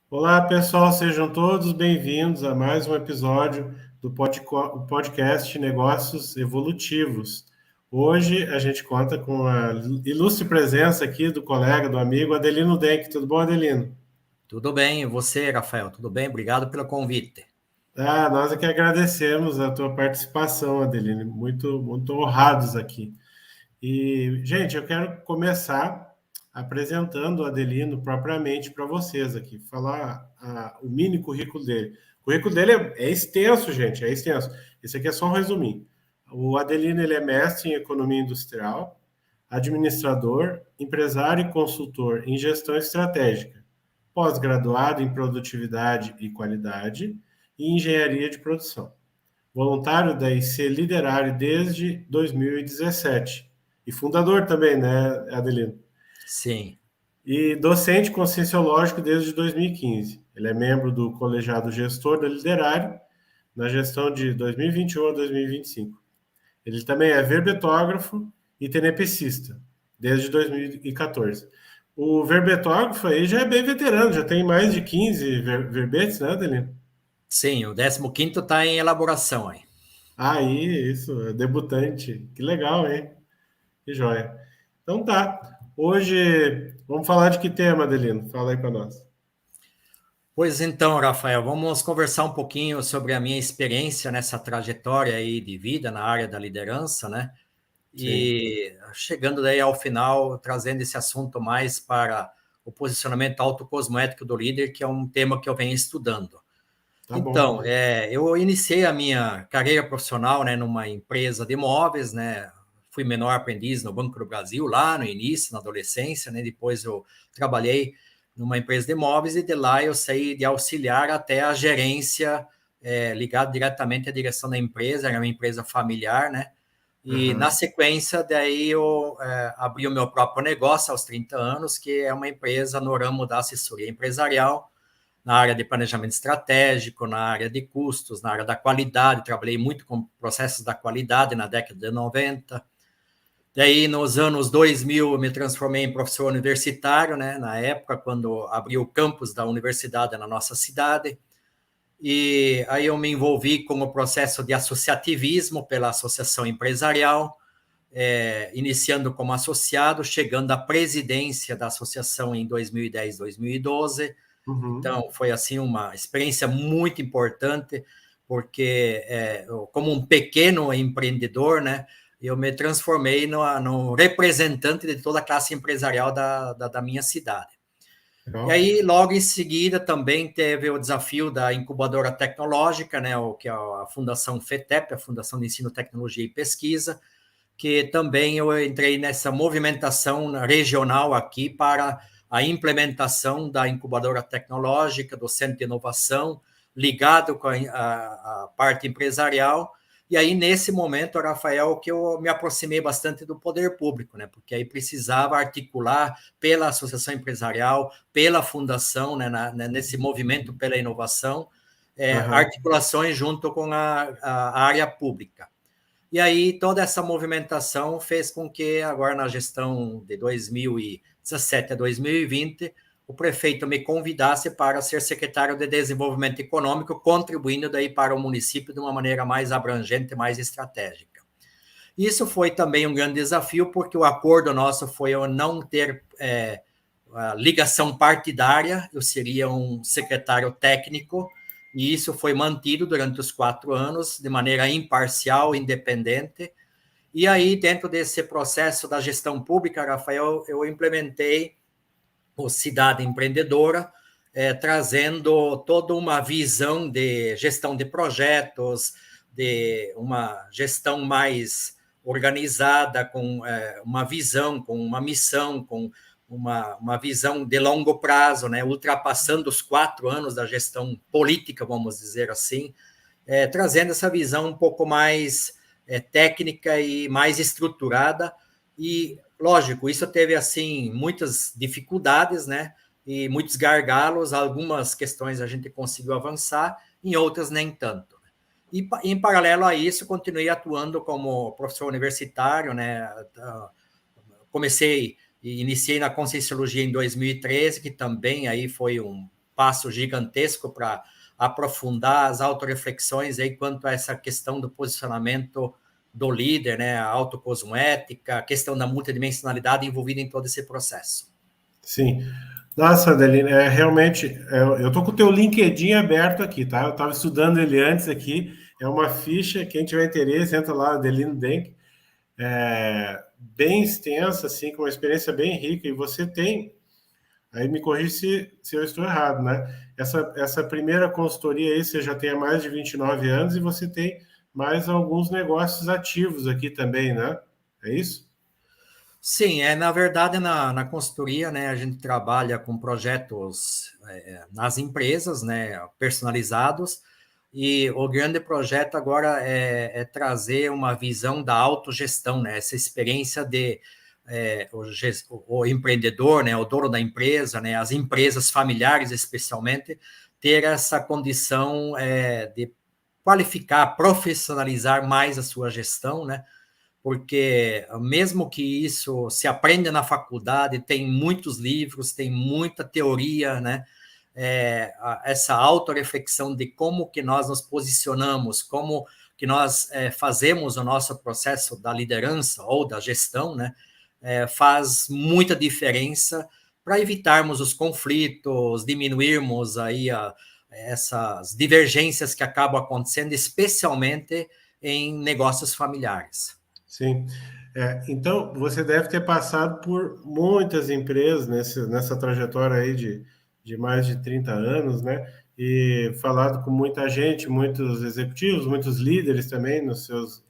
Olá, pessoal, sejam todos bem-vindos a mais um episódio do podcast Negócios Evolutivos. Hoje a gente conta com a ilustre presença aqui do colega, do amigo Adelino Denk. Tudo bom, Adelino? Tudo bem, e você, Rafael? Tudo bem? Obrigado pelo convite. Nós é que agradecemos a tua participação, Adelino. Muito honrados aqui. E, gente, eu quero começar apresentando o Adelino propriamente para vocês aqui, falar o mini currículo dele. O currículo dele é extenso, gente, é extenso. Esse aqui é só um resuminho. O Adelino ele é mestre em economia industrial, administrador, empresário e consultor em gestão estratégica, pós-graduado em produtividade e qualidade e engenharia de produção. Voluntário da IC Liderário desde 2017 e fundador também, né, Adelino? Sim, E docente conscienciológico desde 2015. Ele é membro do colegiado gestor da Liderário na gestão de 2021 a 2025. Ele também é verbetógrafo e tenepecista desde 2014. O verbetógrafo aí já é bem veterano, já tem mais de 15 verbetes, né, Adelino? sim, o 15º está em elaboração aí. Aí, isso, debutante. Que legal, hein? Que joia. Então tá. Hoje vamos falar de que tema, Adelino? Fala aí para nós. Pois então, Rafael, vamos conversar um pouquinho sobre a minha experiência nessa trajetória aí de vida na área da liderança, né? Sim, E chegando daí ao final, trazendo esse assunto mais para o posicionamento autocosmético do líder, que é um tema que eu venho estudando. tá bom. Então, eu iniciei a minha carreira profissional, né, numa empresa de imóveis, né, fui menor aprendiz no Banco do Brasil, lá no início, na adolescência, né, depois eu trabalhei numa empresa de imóveis e de lá eu saí de auxiliar até a gerência, ligado diretamente à direção da empresa, era uma empresa familiar, né, e na Aham. sequência daí eu abri o meu próprio negócio aos 30 anos, que é uma empresa no ramo da assessoria empresarial, na área de planejamento estratégico, na área de custos, na área da qualidade. Trabalhei muito com processos da qualidade na década de 90. Daí, nos anos 2000, eu me transformei em professor universitário, né? Na época, quando abriu o campus da universidade na nossa cidade. E aí eu me envolvi com o processo de associativismo pela Associação Empresarial, iniciando como associado, chegando à presidência da associação em 2010, 2012. Uhum. Então, foi assim uma experiência muito importante, porque como um pequeno empreendedor, né, eu me transformei no representante de toda a classe empresarial da minha cidade. E Legal. aí, logo em seguida, também teve o desafio da incubadora tecnológica, né, que é a Fundação FETEP, a Fundação de Ensino, Tecnologia e Pesquisa, que também eu entrei nessa movimentação regional aqui para a implementação da incubadora tecnológica, do Centro de Inovação, ligado com a parte empresarial. E aí, nesse momento, Rafael, que eu me aproximei bastante do poder público, né? Porque aí precisava articular pela associação empresarial, pela fundação, né? Nesse movimento pela inovação, Aham. articulações junto com a área pública. E aí toda essa movimentação fez com que agora na gestão de 2017 a 2020 o prefeito me convidasse para ser secretário de Desenvolvimento Econômico, contribuindo daí para o município de uma maneira mais abrangente, mais estratégica. Isso foi também um grande desafio, porque o acordo nosso foi eu não ter a ligação partidária, eu seria um secretário técnico, e isso foi mantido durante os 4 anos, de maneira imparcial, independente. E aí, dentro desse processo da gestão pública, Rafael, eu implementei o Cidade Empreendedora, trazendo toda uma visão de gestão de projetos, de uma gestão mais organizada, com uma visão, com uma missão, com uma visão de longo prazo, né, ultrapassando os 4 anos da gestão política, vamos dizer assim, trazendo essa visão um pouco mais técnica e mais estruturada. E, lógico, isso teve, assim, muitas dificuldades, né? E muitos gargalos, algumas questões a gente conseguiu avançar, em outras nem tanto. E, em paralelo a isso, continuei atuando como professor universitário, né? Comecei e iniciei na Conscienciologia em 2013, que também aí foi passo gigantesco para aprofundar as autorreflexões aí quanto a essa questão do posicionamento do líder, né, a autocosmoética, a questão da multidimensionalidade envolvida em todo esse processo. Sim. Nossa, Adelina, realmente, eu tô com o teu LinkedIn aberto aqui, tá? Eu estava estudando ele antes aqui, é uma ficha, quem tiver interesse, entra lá, Adelino Denk, bem extensa, assim, com uma experiência bem rica, e você tem, aí me corrija se eu estou errado, né? Essa primeira consultoria aí, você já tem há mais de 29 anos, e você tem mais alguns negócios ativos aqui também, né? É isso? Sim, na verdade, na consultoria, né, a gente trabalha com projetos nas empresas, né, personalizados, e o grande projeto agora é trazer uma visão da autogestão, né, essa experiência de o empreendedor, né, o dono da empresa, né, as empresas familiares especialmente, ter essa condição de qualificar, profissionalizar mais a sua gestão, né, porque mesmo que isso se aprenda na faculdade, tem muitos livros, tem muita teoria, né? Essa autorreflexão de como que nós nos posicionamos, como que nós fazemos o nosso processo da liderança ou da gestão, né? Faz muita diferença para evitarmos os conflitos, diminuirmos aí essas divergências que acabam acontecendo, especialmente em negócios familiares. Sim. Então, você deve ter passado por muitas empresas nessa trajetória aí de mais de 30 anos, né? E falado com muita gente, muitos executivos, muitos líderes também nos seus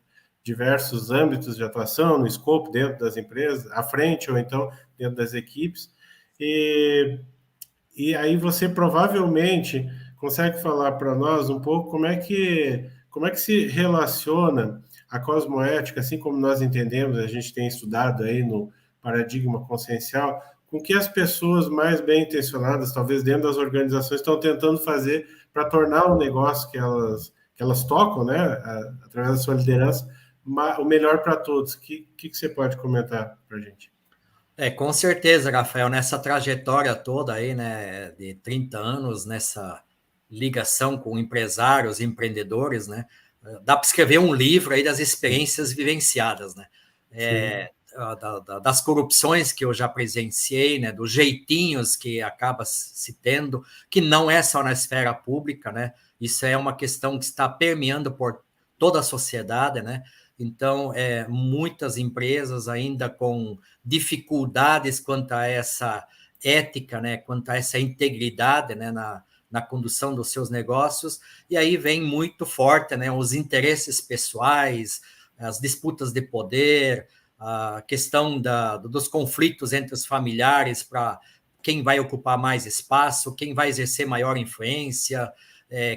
diversos âmbitos de atuação, no escopo dentro das empresas, à frente ou então dentro das equipes. E, e aí você provavelmente consegue falar para nós um pouco como é que se relaciona a cosmoética, assim como nós entendemos, a gente tem estudado aí no paradigma consciencial, com que as pessoas mais bem intencionadas, talvez dentro das organizações, estão tentando fazer para tornar o negócio que elas tocam, né, através da sua liderança, o melhor para todos. Que você pode comentar para a gente? Com certeza, Rafael, nessa trajetória toda aí, né, de 30 anos, nessa ligação com empresários, empreendedores, né, dá para escrever um livro aí das experiências vivenciadas, né, Sim. das corrupções que eu já presenciei, né, dos jeitinhos que acaba se tendo, que não é só na esfera pública, né, isso é uma questão que está permeando por toda a sociedade, né, então, muitas empresas ainda com dificuldades quanto a essa ética, né, quanto a essa integridade, né, na condução dos seus negócios, e aí vem muito forte, né, os interesses pessoais, as disputas de poder, a questão dos conflitos entre os familiares para quem vai ocupar mais espaço, quem vai exercer maior influência,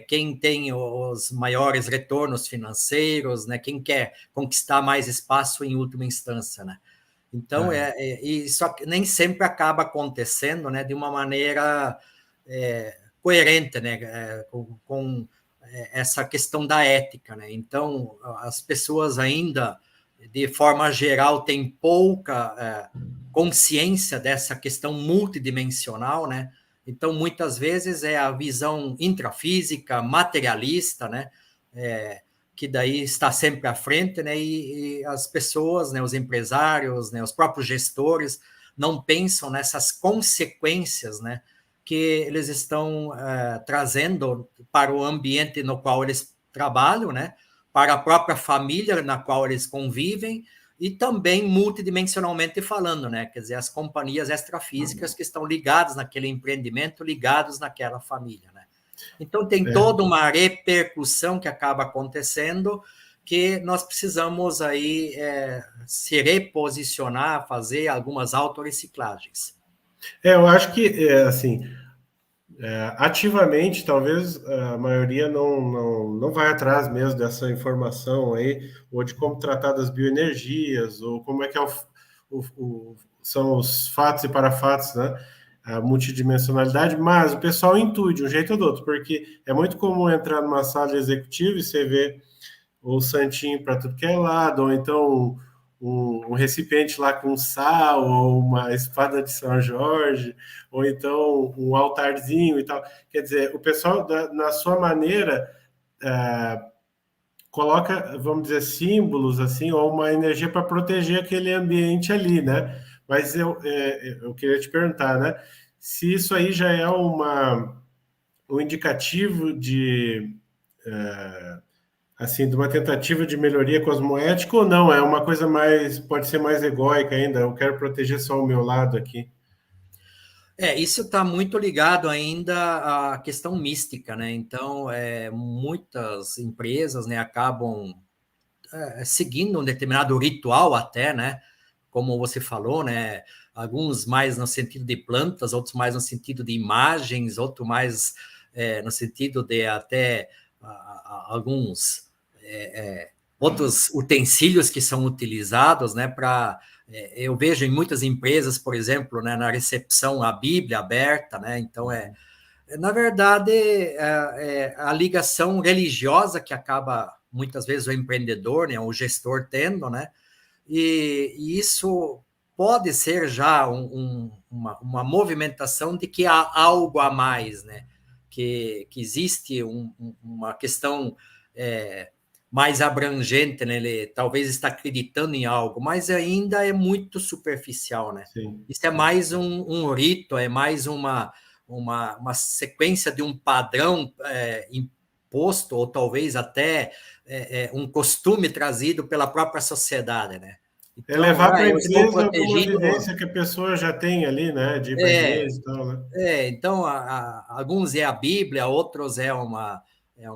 quem tem os maiores retornos financeiros, né, quem quer conquistar mais espaço em última instância, né. Então, isso nem sempre acaba acontecendo, né, de uma maneira coerente, né, com essa questão da ética, né. Então, as pessoas ainda, de forma geral, têm pouca consciência dessa questão multidimensional, né. Então, muitas vezes é a visão intrafísica, materialista, né, que daí está sempre à frente, né, e as pessoas, né, os empresários, né, os próprios gestores não pensam nessas consequências, né, que eles estão trazendo para o ambiente no qual eles trabalham, né, para a própria família na qual eles convivem e também multidimensionalmente falando, né, quer dizer, as companhias extrafísicas que estão ligadas naquele empreendimento, ligados naquela família, né. Então, tem toda uma repercussão que acaba acontecendo que nós precisamos aí se reposicionar, fazer algumas autorreciclagens. Eu acho que, assim, ativamente, talvez a maioria não vai atrás mesmo dessa informação aí, ou de como tratar das bioenergias, ou como é que são os fatos e parafatos, né? A multidimensionalidade, mas o pessoal intui de um jeito ou do outro, porque é muito comum entrar numa sala executiva e você vê o santinho para tudo que é lado, ou então um recipiente lá com sal, ou uma espada de São Jorge, ou então um altarzinho e tal. Quer dizer, o pessoal, na sua maneira, coloca, vamos dizer, símbolos, assim, ou uma energia para proteger aquele ambiente ali, né? Mas eu queria te perguntar, né? Se isso aí já é um indicativo assim, de uma tentativa de melhoria cosmoética ou não? É uma coisa mais, pode ser mais egóica ainda, eu quero proteger só o meu lado aqui. Isso está muito ligado ainda à questão mística, né? Então, muitas empresas, né, acabam seguindo um determinado ritual até, né? Como você falou, né? Alguns mais no sentido de plantas, outros mais no sentido de imagens, outros mais no sentido de até alguns outros utensílios que são utilizados, né? Para eu vejo em muitas empresas, por exemplo, né, na recepção a Bíblia aberta, né? Então na verdade, a ligação religiosa que acaba, muitas vezes, o empreendedor, né, o gestor tendo, né, e isso pode ser já uma movimentação de que há algo a mais, né, que existe uma questão mais abrangente, né, ele talvez está acreditando em algo, mas ainda é muito superficial, né. Sim. Isso é mais um rito, é mais uma sequência de um padrão imposto, ou talvez até um costume trazido pela própria sociedade, né? É Então, levar para a eu estou empresa alguma protegido. vivência que a pessoa já tem ali, né? De ir para a É, igreja e tal, né? então, alguns é a Bíblia, outros é uma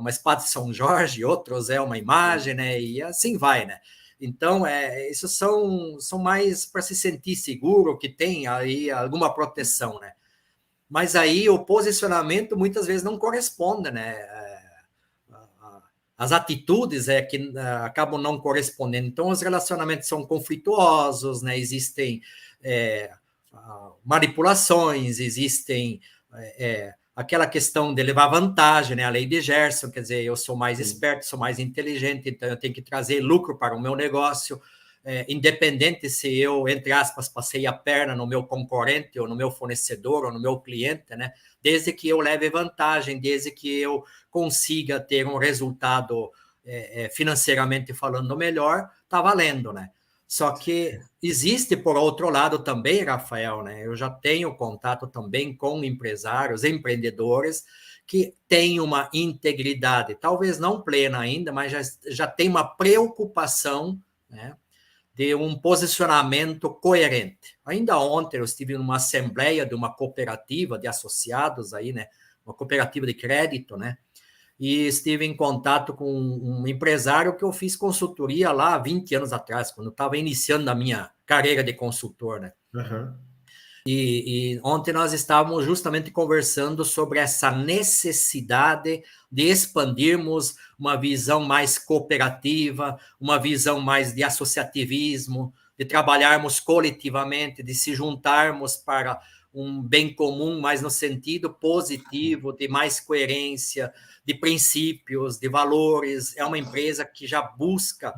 espada de São Jorge, outros é uma imagem, né? E assim vai, né? Então, isso são mais para se sentir seguro, que tem aí alguma proteção, né? Mas aí o posicionamento muitas vezes não corresponde, né? As atitudes que acabam não correspondendo. Então, os relacionamentos são conflituosos, né? Existem manipulações, existem aquela questão de levar vantagem, né? A lei de Gerson, quer dizer, eu sou mais esperto, sou mais inteligente, então eu tenho que trazer lucro para o meu negócio, independente se eu, entre aspas, passei a perna no meu concorrente, ou no meu fornecedor, ou no meu cliente, né? Desde que eu leve vantagem, desde que eu consiga ter um resultado financeiramente falando melhor, tá valendo, né? Só que existe, por outro lado, também, Rafael, né? Eu já tenho contato também com empresários, empreendedores, que têm uma integridade, talvez não plena ainda, mas já tem uma preocupação, né, de um posicionamento coerente. Ainda ontem eu estive numa assembleia de uma cooperativa de associados aí, né, uma cooperativa de crédito, né, e estive em contato com um empresário que eu fiz consultoria lá há 20 anos atrás, quando eu estava iniciando a minha carreira de consultor, né? Uhum. E ontem nós estávamos justamente conversando sobre essa necessidade de expandirmos uma visão mais cooperativa, uma visão mais de associativismo, de trabalharmos coletivamente, de se juntarmos para um bem comum, mas no sentido positivo, de mais coerência, de princípios, de valores. É uma empresa que já busca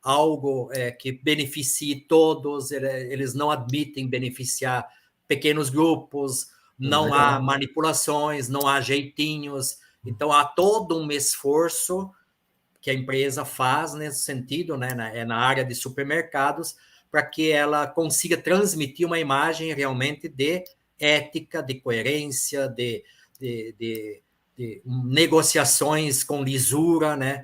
algo que beneficie todos, eles não admitem beneficiar pequenos grupos, não há Legal. manipulações, não há jeitinhos, então há todo um esforço que a empresa faz nesse sentido, né, na área de supermercados, para que ela consiga transmitir uma imagem realmente de ética, de coerência, de negociações com lisura, né?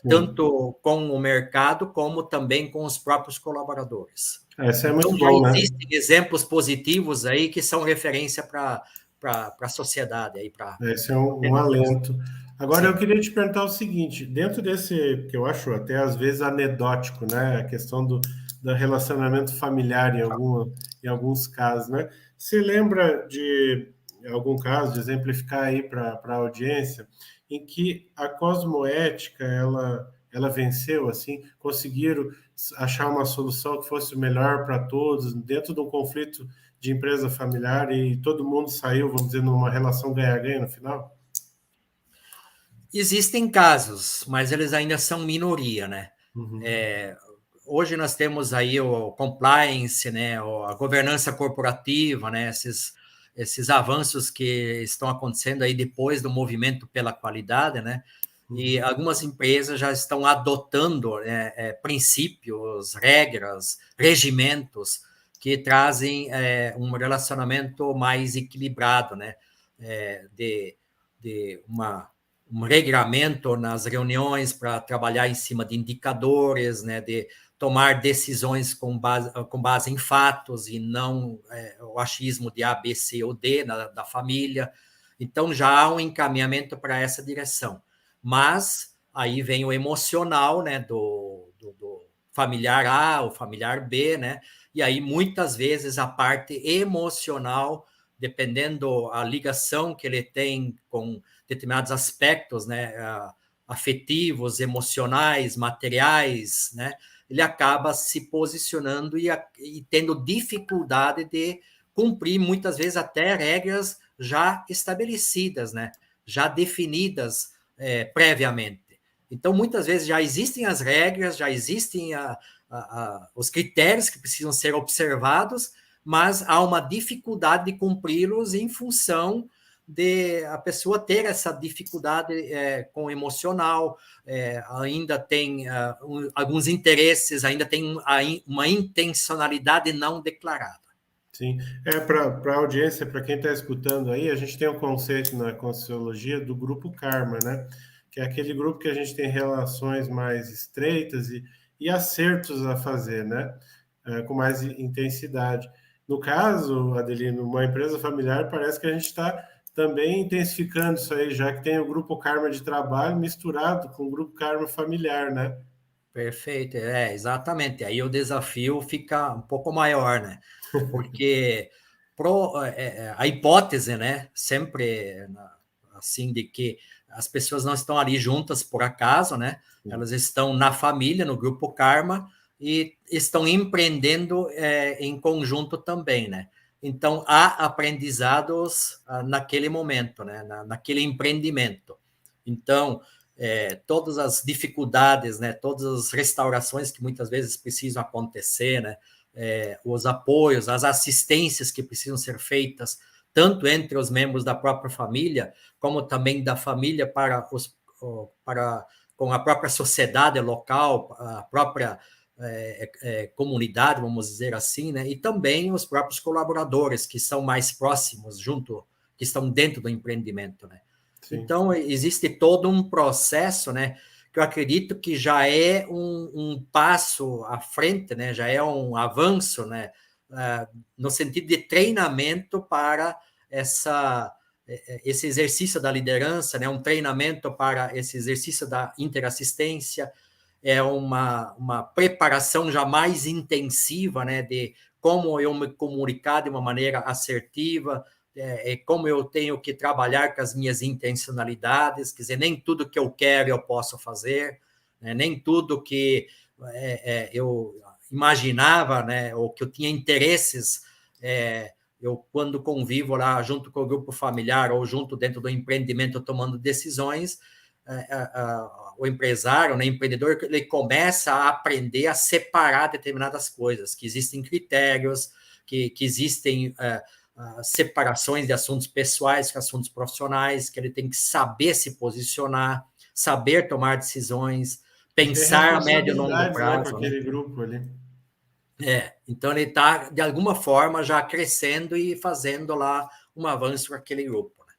Tanto com o mercado como também com os próprios colaboradores. Essa é Então, muito já bom, né? existem exemplos positivos aí que são referência para a sociedade. Esse é um alento. Agora, eu Sim. queria te perguntar o seguinte: dentro desse, que eu acho até às vezes anedótico, né? A questão do relacionamento familiar em alguns casos, né? Você lembra de algum caso, de exemplificar aí para a audiência, em que a cosmoética ela venceu, assim, conseguiram achar uma solução que fosse melhor para todos, dentro de um conflito de empresa familiar e todo mundo saiu, vamos dizer, numa relação ganha-ganha no final? Existem casos, mas eles ainda são minoria, né? Uhum. hoje nós temos aí o compliance, né, a governança corporativa, né, esses avanços que estão acontecendo aí depois do movimento pela qualidade, né, e algumas empresas já estão adotando, né, princípios, regras, regimentos que trazem um relacionamento mais equilibrado, né, de um regramento nas reuniões para trabalhar em cima de indicadores, né, de tomar decisões com base em fatos e não o achismo de A, B, C ou D da família. Então, já há um encaminhamento para essa direção. Mas aí vem o emocional, né, do familiar A, o familiar B, né, e aí muitas vezes a parte emocional, dependendo a ligação que ele tem com determinados aspectos, né, afetivos, emocionais, materiais, né, ele acaba se posicionando e tendo dificuldade de cumprir, muitas vezes, até regras já estabelecidas, né, já definidas previamente. Então, muitas vezes já existem as regras, já existem os critérios que precisam ser observados, mas há uma dificuldade de cumpri-los em função de a pessoa ter essa dificuldade com o emocional, ainda tem alguns interesses, ainda tem uma intencionalidade não declarada. Sim, para a audiência, para quem está escutando aí, a gente tem um conceito na Conscienciologia do grupo karma, né? Que é aquele grupo que a gente tem relações mais estreitas e acertos a fazer, né? Com mais intensidade. No caso, Adelino, uma empresa familiar, parece que a gente está também intensificando isso aí, já que tem o grupo karma de trabalho misturado com o grupo karma familiar, né? Perfeito, exatamente. Aí o desafio fica um pouco maior, né? Porque a hipótese, né, sempre assim, de que as pessoas não estão ali juntas por acaso, né? Elas estão na família, no grupo karma, e estão empreendendo em conjunto também, né? Então, há aprendizados naquele momento, né? Naquele empreendimento. Então, todas as dificuldades, né? Todas as restaurações que muitas vezes precisam acontecer, né? Os apoios, as assistências que precisam ser feitas, tanto entre os membros da própria família, como também da família com a própria sociedade local, a própria comunidade, vamos dizer assim, né? E também os próprios colaboradores que são mais próximos, que estão dentro do empreendimento, né? Sim. Então, existe todo um processo, né, que eu acredito que já é um passo à frente, né, já é um avanço, né, no sentido de treinamento para esse exercício da liderança, né, um treinamento para esse exercício da interassistência, uma preparação já mais intensiva, né, de como eu me comunicar de uma maneira assertiva, como eu tenho que trabalhar com as minhas intencionalidades, quer dizer, nem tudo que eu quero eu posso fazer, né, nem tudo que eu imaginava, né, ou que eu tinha interesses, eu quando convivo lá junto com o grupo familiar ou junto dentro do empreendimento tomando decisões, o empresário, né, empreendedor, ele começa a aprender a separar determinadas coisas, que existem critérios, que existem separações de assuntos pessoais com assuntos profissionais, que ele tem que saber se posicionar, saber tomar decisões, pensar a médio e longo prazo. Né, com aquele grupo ali. Então ele está, de alguma forma, já crescendo e fazendo lá um avanço com aquele grupo. Né?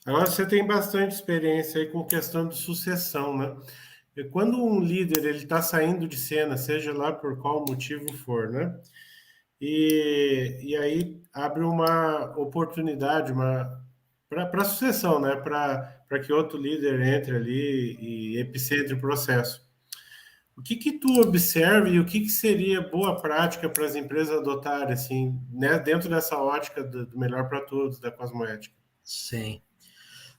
Agora, você tem bastante experiência aí com questão de sucessão, né? E quando um líder ele está saindo de cena, seja lá por qual motivo for, né? E aí abre uma oportunidade para a sucessão, né? Para que outro líder entre ali e epicentre o processo. O que tu observa e o que seria boa prática para as empresas adotarem, assim, né? Dentro dessa ótica do melhor para todos, da cosmoética? Sim.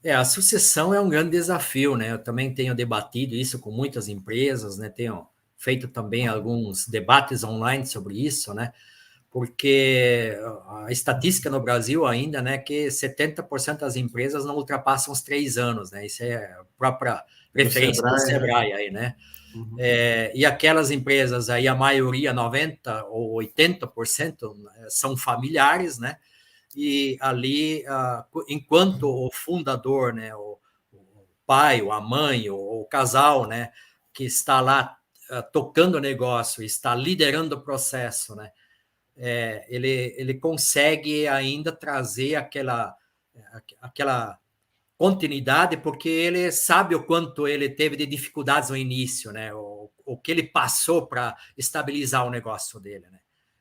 A sucessão é um grande desafio, né? Eu também tenho debatido isso com muitas empresas, né? Tenho feito também alguns debates online sobre isso, né? porque a estatística no Brasil ainda, né, que 70% das empresas não ultrapassam os 3 anos, né? Isso é a própria Do preferência do Sebrae, né? Sebrae aí, né? Uhum. E aquelas empresas aí, a maioria, 90% ou 80%, são familiares, né? E ali, enquanto o fundador, né, o pai, ou a mãe, ou o casal, né, que está lá tocando o negócio, está liderando o processo, né, ele consegue ainda trazer aquela continuidade, porque ele sabe o quanto ele teve de dificuldades no início, né, o que ele passou para estabilizar o negócio dele, né.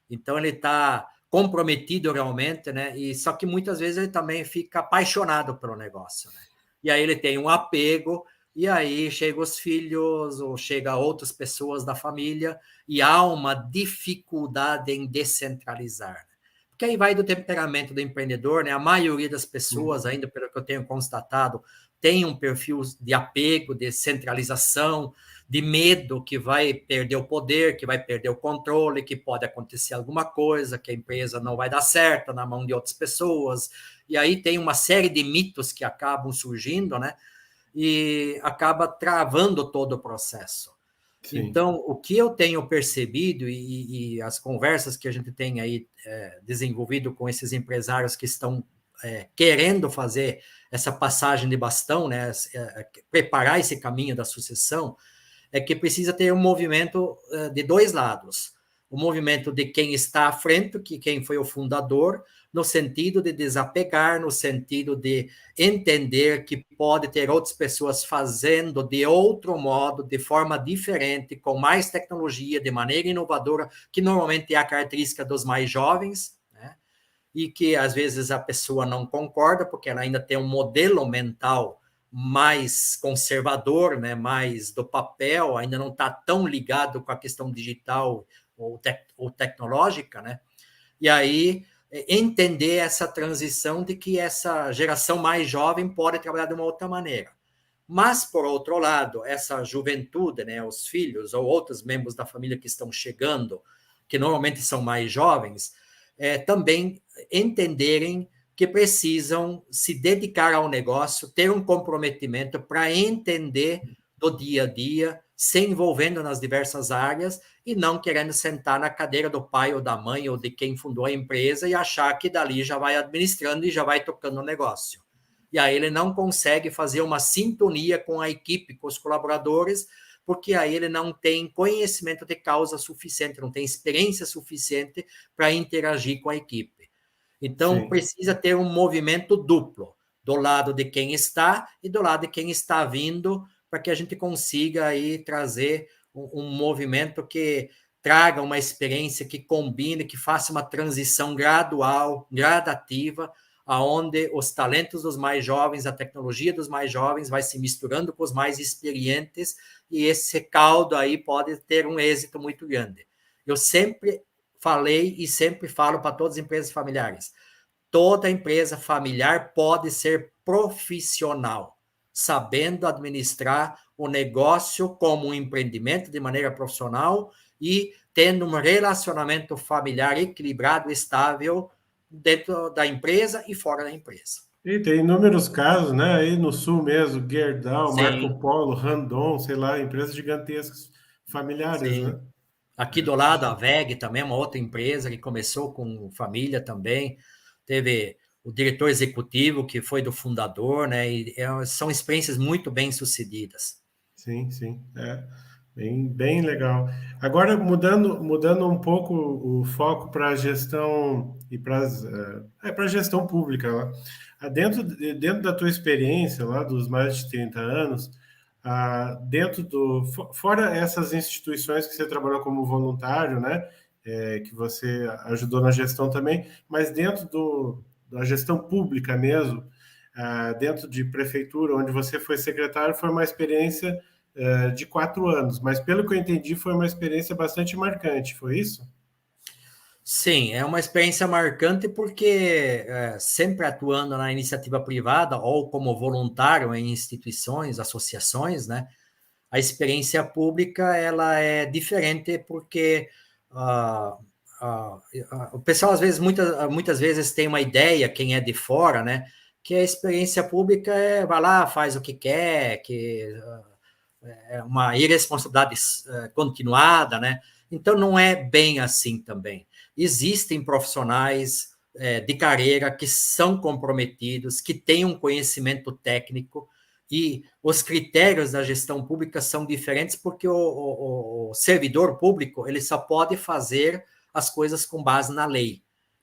Então ele está comprometido realmente, né, e só que muitas vezes ele também fica apaixonado pelo negócio, né. E aí ele tem um apego, e aí chegam os filhos, ou chega outras pessoas da família, e há uma dificuldade em descentralizar. Porque aí vai do temperamento do empreendedor, né? A maioria das pessoas, ainda pelo que eu tenho constatado, tem um perfil de apego, de centralização, de medo que vai perder o poder, que vai perder o controle, que pode acontecer alguma coisa, que a empresa não vai dar certo na mão de outras pessoas. E aí tem uma série de mitos que acabam surgindo, né? E acaba travando todo o processo. Sim. Então, o que eu tenho percebido e as conversas que a gente tem aí desenvolvido com esses empresários que estão querendo fazer essa passagem de bastão, né, preparar esse caminho da sucessão, é que precisa ter um movimento de dois lados. O movimento de quem está à frente, que quem foi o fundador, no sentido de desapegar, no sentido de entender que pode ter outras pessoas fazendo de outro modo, de forma diferente, com mais tecnologia, de maneira inovadora, que normalmente é a característica dos mais jovens, né? E que às vezes a pessoa não concorda, porque ela ainda tem um modelo mental mais conservador, né, mais do papel, ainda não está tão ligado com a questão digital ou tecnológica, né? E aí entender essa transição de que essa geração mais jovem pode trabalhar de uma outra maneira. Mas, por outro lado, essa juventude, né, os filhos ou outros membros da família que estão chegando, que normalmente são mais jovens, também entenderem que precisam se dedicar ao negócio, ter um comprometimento para entender do dia a dia, se envolvendo nas diversas áreas e não querendo sentar na cadeira do pai ou da mãe ou de quem fundou a empresa e achar que dali já vai administrando e já vai tocando o negócio. E aí ele não consegue fazer uma sintonia com a equipe, com os colaboradores, porque aí ele não tem conhecimento de causa suficiente, não tem experiência suficiente para interagir com a equipe. Então, Sim. precisa ter um movimento duplo, do lado de quem está e do lado de quem está vindo, para que a gente consiga aí trazer um movimento que traga uma experiência que combine, que faça uma transição gradual, gradativa, aonde os talentos dos mais jovens, a tecnologia dos mais jovens vai se misturando com os mais experientes e esse caldo aí pode ter um êxito muito grande. Eu sempre falei e sempre falo para todas as empresas familiares, toda empresa familiar pode ser profissional, sabendo administrar o negócio como um empreendimento de maneira profissional e tendo um relacionamento familiar equilibrado, estável dentro da empresa e fora da empresa. E tem inúmeros casos, né? Aí no sul mesmo, Gerdau, Marco Sim, Polo, Randon, sei lá, empresas gigantescas, familiares, sim. né? Aqui do lado, a VEG também é uma outra empresa que começou com família também. Teve o diretor executivo, que foi do fundador, né? E são experiências muito bem sucedidas. Sim, sim. É bem legal. Agora, mudando um pouco o foco para a gestão e para a gestão pública lá. Dentro da tua experiência lá dos mais de 30 anos, fora essas instituições que você trabalhou como voluntário, né? Que você ajudou na gestão também, mas da gestão pública mesmo, dentro de prefeitura, onde você foi secretário, foi uma experiência de 4 anos, mas pelo que eu entendi, foi uma experiência bastante marcante, foi isso? Sim, é uma experiência marcante porque sempre atuando na iniciativa privada ou como voluntário em instituições, associações, né? A experiência pública ela é diferente porque uh, o pessoal, às vezes, muitas vezes tem uma ideia, quem é de fora, né, que a experiência pública vai lá, faz o que quer, que é uma irresponsabilidade continuada, né? Então, não é bem assim também. Existem profissionais de carreira que são comprometidos, que têm um conhecimento técnico, e os critérios da gestão pública são diferentes porque o servidor público ele só pode fazer as coisas com base na lei.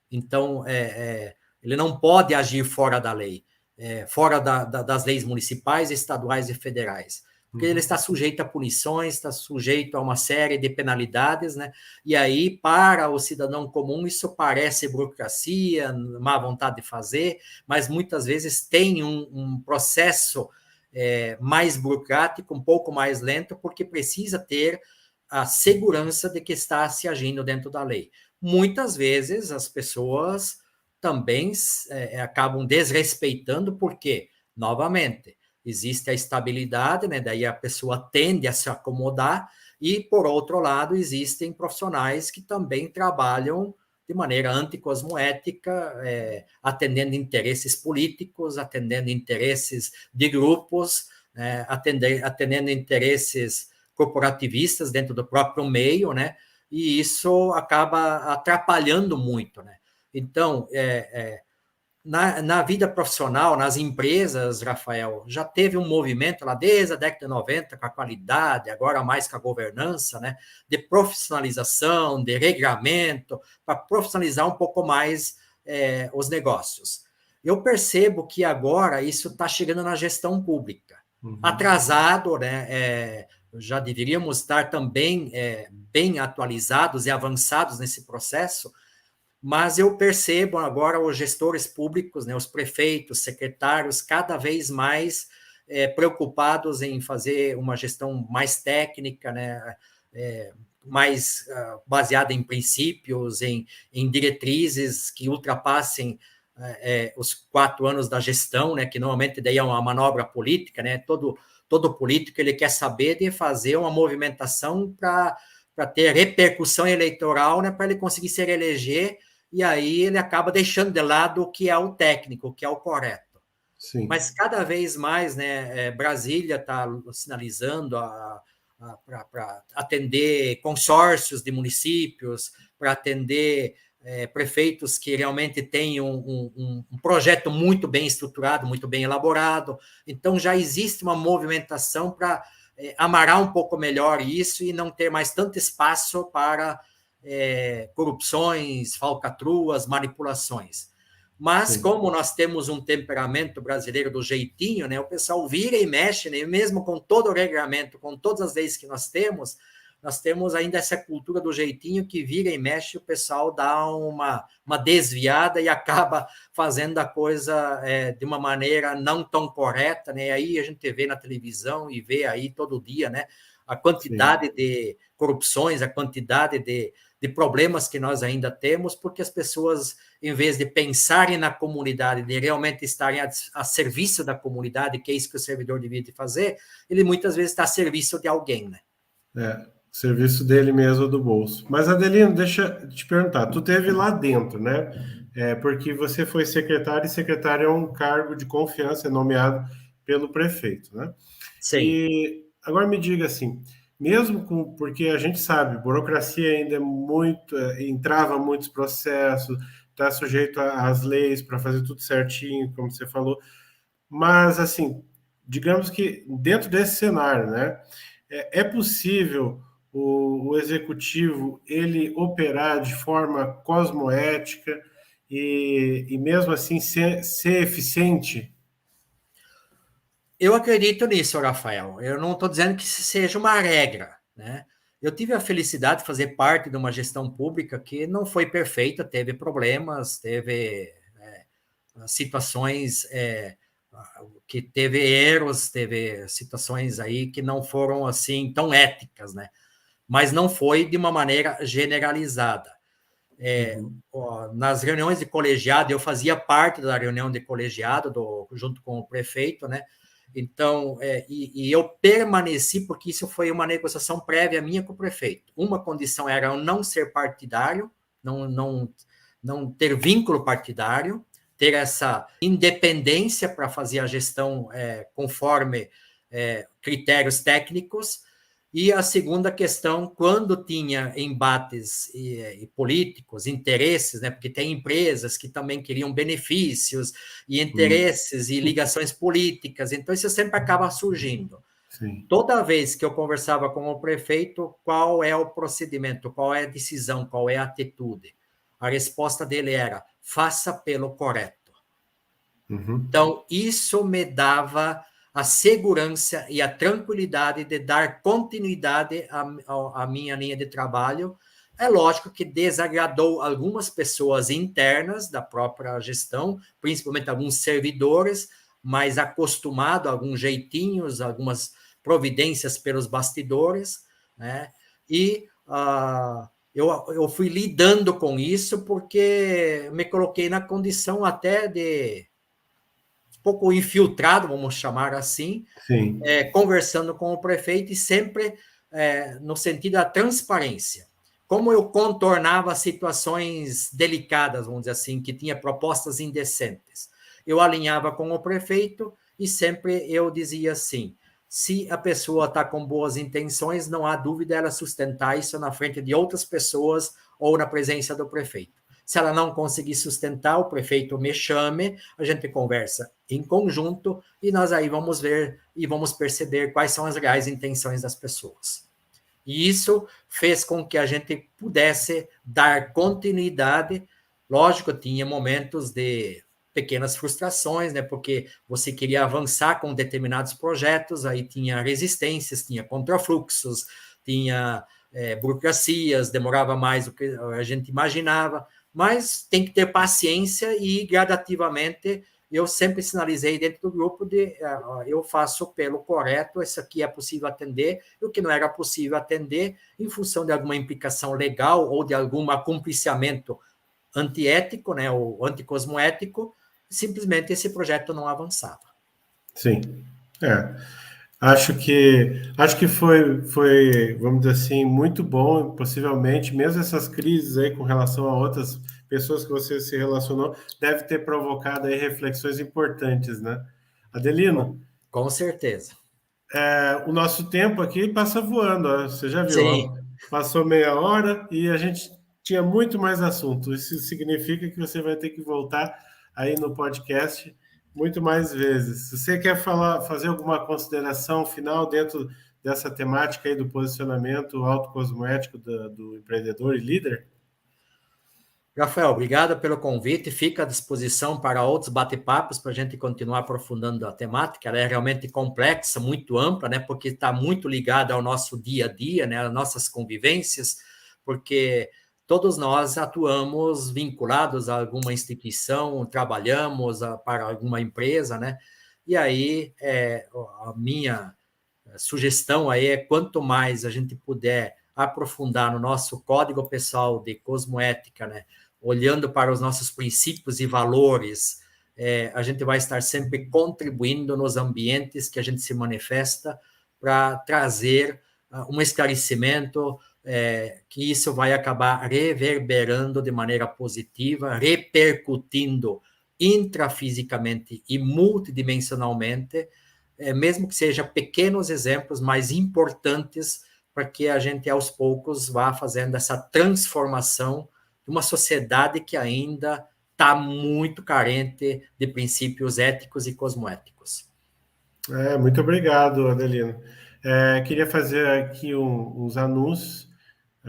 Então, ele não pode agir fora da lei, fora das leis municipais, estaduais e federais, porque ele está sujeito a punições, está sujeito a uma série de penalidades, né? E aí, para o cidadão comum, isso parece burocracia, má vontade de fazer, mas muitas vezes tem um processo mais burocrático, um pouco mais lento, porque precisa ter a segurança de que está se agindo dentro da lei. Muitas vezes as pessoas também acabam desrespeitando, porque, novamente, existe a estabilidade, né? Daí a pessoa tende a se acomodar, e, por outro lado, existem profissionais que também trabalham de maneira anticosmoética, atendendo interesses políticos, atendendo interesses de grupos, atendendo interesses corporativistas dentro do próprio meio, né? E isso acaba atrapalhando muito, né? Então, na vida profissional, nas empresas, Rafael, já teve um movimento lá desde a década de 90 com a qualidade, agora mais com a governança, né, de profissionalização, de regramento, para profissionalizar um pouco mais os negócios. Eu percebo que agora isso está chegando na gestão pública. Atrasado, né, já deveríamos estar também bem atualizados e avançados nesse processo, mas eu percebo agora os gestores públicos, né, os prefeitos, secretários, cada vez mais preocupados em fazer uma gestão mais técnica, né, mais baseada em princípios, em diretrizes que ultrapassem os 4 anos da gestão, né, que normalmente daí é uma manobra política, né, todo político ele quer saber de fazer uma movimentação para ter repercussão eleitoral, né, para ele conseguir se reeleger, e aí ele acaba deixando de lado o que é o técnico, o que é o correto. Sim. Mas cada vez mais, né, Brasília está sinalizando para atender consórcios de municípios, para atender prefeitos que realmente têm um projeto muito bem estruturado, muito bem elaborado. Então, já existe uma movimentação para amarar um pouco melhor isso e não ter mais tanto espaço para corrupções, falcatruas, manipulações. Mas, sim, como nós temos um temperamento brasileiro do jeitinho, né, o pessoal vira e mexe, né, mesmo com todo o regramento, com todas as leis que nós temos ainda essa cultura do jeitinho que vira e mexe, o pessoal dá uma desviada e acaba fazendo a coisa de uma maneira não tão correta, né? Aí a gente vê na televisão e vê aí todo dia, né, a quantidade, sim, de corrupções, a quantidade de problemas que nós ainda temos, porque as pessoas, em vez de pensarem na comunidade, de realmente estarem a serviço da comunidade, que é isso que o servidor devia de fazer, ele muitas vezes está a serviço de alguém, né? Serviço dele mesmo do bolso. Mas, Adelino, deixa eu te perguntar, tu teve lá dentro, né? Porque você foi secretário, e secretário é um cargo de confiança, nomeado pelo prefeito, né? Sim. E agora me diga assim, mesmo porque a gente sabe, burocracia ainda é muito, entrava muitos processos, está sujeito às leis para fazer tudo certinho, como você falou, mas assim, digamos que dentro desse cenário, né, é possível o executivo ele operar de forma cosmoética e mesmo assim ser eficiente? Eu acredito nisso, Rafael. Eu não estou dizendo que isso seja uma regra, né? Eu tive a felicidade de fazer parte de uma gestão pública que não foi perfeita, teve problemas, teve situações que teve erros, teve situações aí que não foram assim tão éticas, né? Mas não foi de uma maneira generalizada. Nas reuniões de colegiado, eu fazia parte da reunião de colegiado junto com o prefeito, né? Então, e eu permaneci, porque isso foi uma negociação prévia minha com o prefeito. Uma condição era eu não ser partidário, não ter vínculo partidário, ter essa independência para fazer a gestão conforme critérios técnicos. E a segunda questão, quando tinha embates políticos, interesses, né, porque tem empresas que também queriam benefícios, e interesses e ligações políticas, então isso sempre acaba surgindo. Sim. Toda vez que eu conversava com o prefeito, qual é o procedimento, qual é a decisão, qual é a atitude? A resposta dele era: faça pelo correto. Então, isso me dava a segurança e a tranquilidade de dar continuidade à minha linha de trabalho. É lógico que desagradou algumas pessoas internas da própria gestão, principalmente alguns servidores, mas acostumado a alguns jeitinhos, algumas providências pelos bastidores, né? E eu fui lidando com isso porque me coloquei na condição até de pouco infiltrado, vamos chamar assim, conversando com o prefeito e sempre no sentido da transparência. Como eu contornava situações delicadas, vamos dizer assim, que tinha propostas indecentes. Eu alinhava com o prefeito e sempre eu dizia assim: se a pessoa está com boas intenções, não há dúvida ela sustentar isso na frente de outras pessoas ou na presença do prefeito. Se ela não conseguir sustentar, o prefeito me chame, a gente conversa em conjunto e nós aí vamos ver e vamos perceber quais são as reais intenções das pessoas. E isso fez com que a gente pudesse dar continuidade. Lógico, tinha momentos de pequenas frustrações, né? Porque você queria avançar com determinados projetos, aí tinha resistências, tinha contrafluxos, tinha burocracias, demorava mais do que a gente imaginava, mas tem que ter paciência e gradativamente eu sempre sinalizei dentro do grupo de eu faço pelo correto, isso aqui é possível atender, e o que não era possível atender, em função de alguma implicação legal ou de algum acompliciamento antiético, né, ou anticosmoético, simplesmente esse projeto não avançava. Sim, Acho que foi, vamos dizer assim, muito bom, possivelmente, mesmo essas crises aí com relação a outras pessoas que você se relacionou, deve ter provocado aí reflexões importantes, né? Adelino, com certeza. o nosso tempo aqui passa voando, ó, você já viu, ó, Sim. passou meia hora e a gente tinha muito mais assunto. Isso significa que você vai ter que voltar aí no podcast muito mais vezes. Se você quer fazer alguma consideração final dentro dessa temática aí do posicionamento autocosmoético do empreendedor e líder? Rafael, obrigado pelo convite. Fica à disposição para outros bate-papos para a gente continuar aprofundando a temática. Ela é realmente complexa, muito ampla, né? Porque está muito ligada ao nosso dia a dia, né? Às nossas convivências, porque todos nós atuamos vinculados a alguma instituição, trabalhamos para alguma empresa, né? E aí a minha sugestão aí é quanto mais a gente puder aprofundar no nosso código pessoal de cosmoética, né? Olhando para os nossos princípios e valores, a gente vai estar sempre contribuindo nos ambientes que a gente se manifesta para trazer um esclarecimento, que isso vai acabar reverberando de maneira positiva, repercutindo intrafisicamente e multidimensionalmente, mesmo que sejam pequenos exemplos, mas importantes para que a gente, aos poucos, vá fazendo essa transformação de uma sociedade que ainda está muito carente de princípios éticos e cosmoéticos. Muito obrigado, Adelino. Queria fazer aqui uns anúncios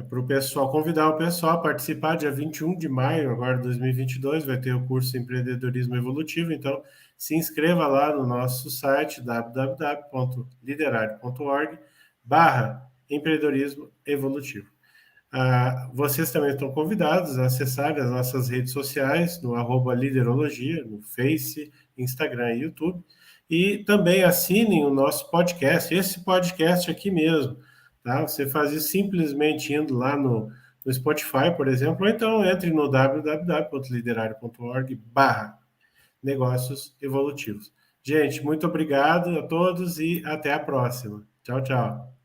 para o pessoal, convidar o pessoal a participar dia 21 de maio, agora de 2022, vai ter o curso Empreendedorismo Evolutivo, então se inscreva lá no nosso site www.liderare.org/empreendedorismo evolutivo. Vocês também estão convidados a acessar as nossas redes sociais, no @liderologia, no Face, Instagram e YouTube, e também assinem o nosso podcast, esse podcast aqui mesmo, tá? Você faz isso simplesmente indo lá no Spotify, por exemplo, ou então entre no www.liderare.org/negócios evolutivos. Gente, muito obrigado a todos e até a próxima. Tchau, tchau.